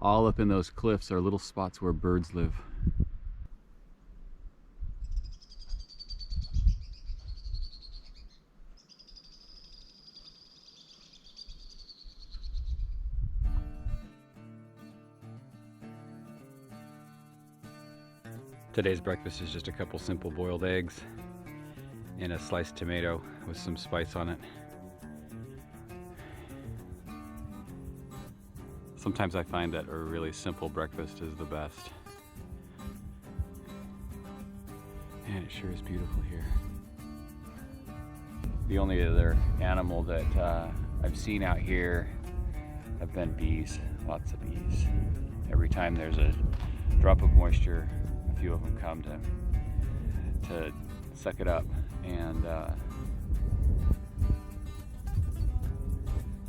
All up in those cliffs are little spots where birds live. Today's breakfast is just a couple simple boiled eggs and a sliced tomato with some spice on it. Sometimes I find that a really simple breakfast is the best. And it sure is beautiful here. The only other animal that I've seen out here have been bees, lots of bees. Every time there's a drop of moisture, a few of them come to suck it up, and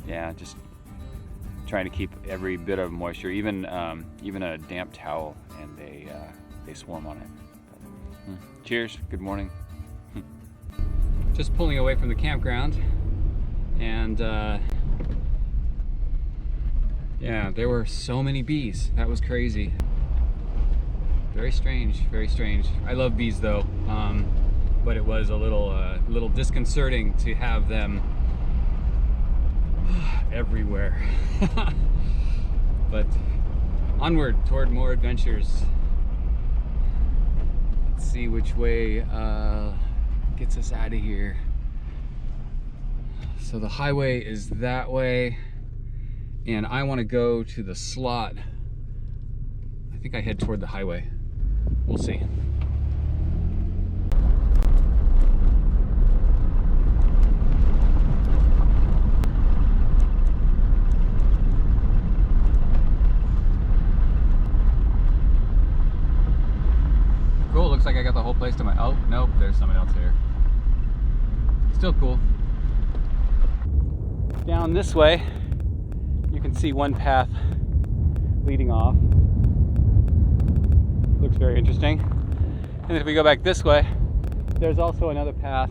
yeah, just trying to keep every bit of moisture, even a damp towel, and they swarm on it. Cheers, good morning. Just pulling away from the campground, and yeah, there were so many bees. That was crazy. Very strange, very strange. I love bees though, but it was a little disconcerting to have them everywhere. But onward toward more adventures. Let's see which way gets us out of here. So the highway is that way, and I want to go to the slot. I think I head toward the highway. We'll see. Cool, looks like I got the whole place to my... Oh, nope, there's someone else here. Still cool. Down this way, you can see one path leading off. Looks very interesting. And if we go back this way, there's also another path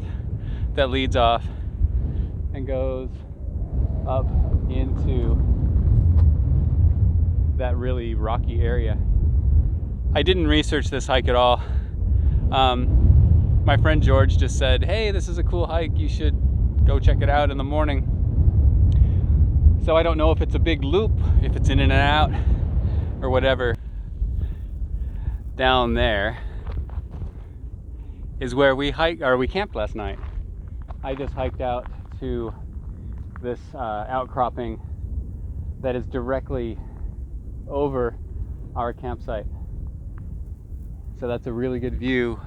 that leads off and goes up into that really rocky area. I didn't research this hike at all. My friend George just said, hey, this is a cool hike, you should go check it out in the morning. So I don't know if it's a big loop, if it's in and out, or whatever. Down there is where we camped last night. I just hiked out to this outcropping that is directly over our campsite. So that's a really good view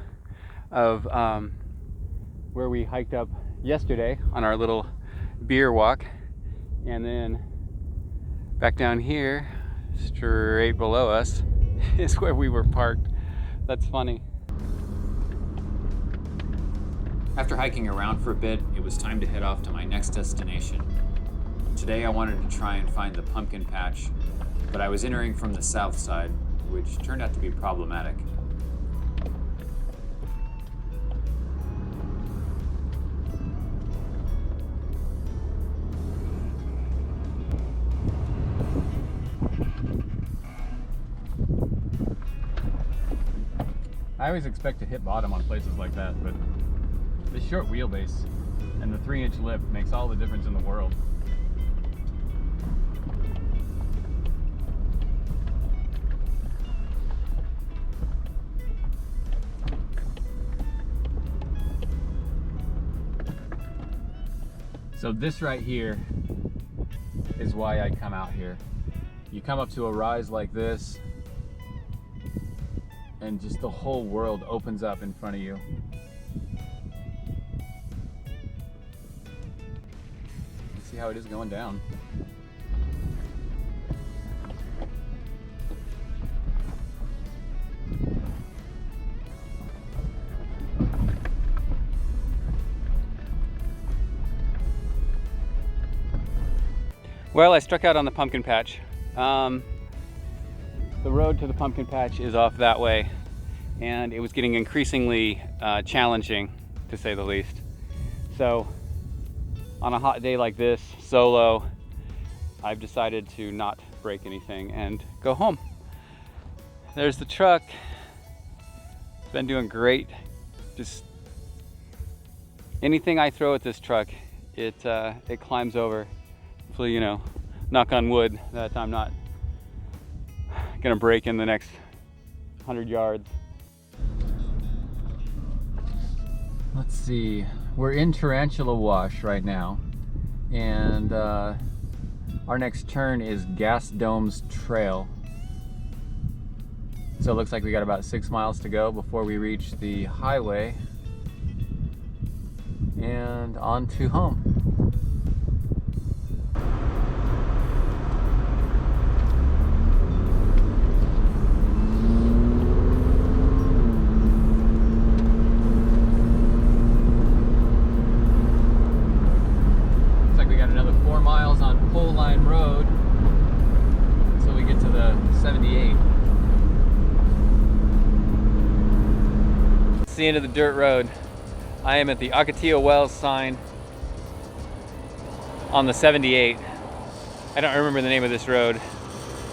of where we hiked up yesterday on our little beer walk. And then back down here, straight below us, is where we were parked. That's funny. After hiking around for a bit, it was time to head off to my next destination. Today I wanted to try and find the pumpkin patch, but I was entering from the south side, which turned out to be problematic. I always expect to hit bottom on places like that, but this short wheelbase and the 3-inch lip makes all the difference in the world. So this right here is why I come out here. You come up to a rise like this, and just the whole world opens up in front of you. See how it is going down. Well, I struck out on the pumpkin patch. The road to the pumpkin patch is off that way, and it was getting increasingly challenging, to say the least. So on a hot day like this, solo, I've decided to not break anything, and go home. There's the truck. It's been doing great. Just anything I throw at this truck, it climbs over. Hopefully, you know, knock on wood that I'm not gonna break in the next 100 yards. Let's see, we're in Tarantula Wash right now, and our next turn is Gas Domes Trail. So it looks like we got about 6 miles to go before we reach the highway and on to home. Looks like we got another 4 miles on Pole Line Road until we get to the 78. It's the end of the dirt road. I am at the Ocotillo Wells sign on the 78. I don't remember the name of this road.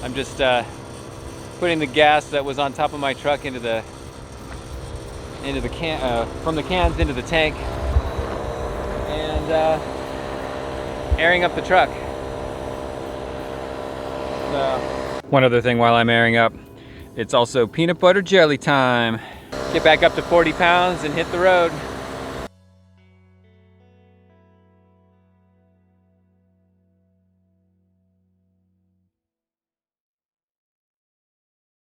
I'm just putting the gas that was on top of my truck into the can, from the cans into the tank, and airing up the truck. One other thing while I'm airing up, it's also peanut butter jelly time. Get back up to 40 pounds and hit the road.